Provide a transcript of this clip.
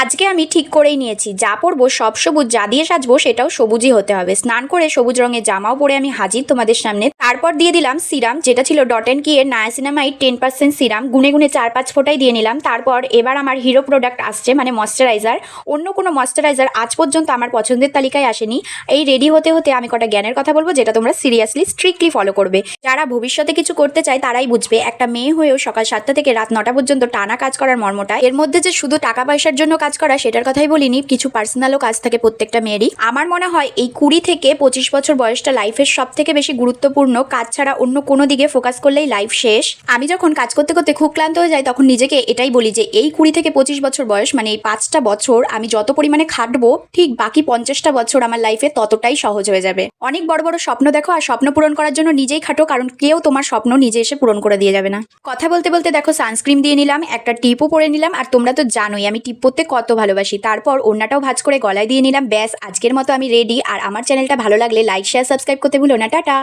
আজকে আমি ঠিক করেই নিয়েছি, যা পরবো সব সবুজ, যা দিয়ে সাজবো সেটাও সবুজই হতে হবে। স্নান করে সবুজ রঙের জামাও পরে আমি হাজির তোমাদের সামনে। তারপর দিয়ে দিলাম সিরাম, যেটা ছিল ডট অ্যান্ড কি এর নায়াসিনামাইড 10% সিরাম। গুনে গুনে 4-5 ফোঁটাই দিয়ে নিলাম। তারপর এবার আমার হিরো প্রোডাক্ট আসছে, মানে ময়শ্চারাইজার। অন্য কোনো ময়শ্চারাইজার আজ পর্যন্ত আমার পছন্দের তালিকায় আসেনি। এই রেডি হতে হতে আমি কটা জ্ঞানের কথা বলবো, যেটা তোমরা সিরিয়াসলি স্ট্রিক্টলি ফলো করবে। যারা ভবিষ্যতে কিছু করতে চায় তারাই বুঝবে একটা মেয়ে হয়েও সকাল 7টা থেকে রাত 9টা পর্যন্ত টানা কাজ করার মর্মটা। এর মধ্যে যে শুধু টাকা পয়সার জন্য কাজ করা সেটার কথাই বলিনি, কিছু পার্সোনালও কাজ থাকে প্রত্যেকটা মেয়েরই। আমার মনে হয় এই 20 থেকে 25 বছর বয়সটা লাইফের সব থেকে বেশি গুরুত্বপূর্ণ। কাজ ছাড়া অন্য কোনো দিকে ফোকাস করলেই লাইফ শেষ। আমি যখন কাজ করতে করতে খুব ক্লান্ত হয়ে যাই তখন নিজেকে এটাই বলি যে এই 20 থেকে 25 বছর বয়স, মানে এই 5টা বছর আমি যত পরিমাণে খাটবো, ঠিক বাকি 50টা বছর আমার লাইফে ততটাই সহজ হয়ে যাবে। অনেক বড় বড় স্বপ্ন দেখো আর স্বপ্ন পূরণ করার জন্য নিজেই খাটো, কারণ কেউ তোমার স্বপ্ন নিজে এসে পূরণ করে দিয়ে যাবে না। কথা বলতে বলতে দেখো সানস্ক্রিন দিয়ে নিলাম, একটা টিপও পরে নিলাম। আর তোমরা তো জানোই আমি টিপ পরতে কত ভালোবাসি। তারপর ওড়নাটাও ভাঁজ করে গলায় দিয়ে নিলাম। ব্যাস, আজকের মতো আমি রেডি। আর আমার চ্যানেলটা ভালো লাগলে লাইক, শেয়ার, সাবস্ক্রাইব করতে ভুলো না। টাটা।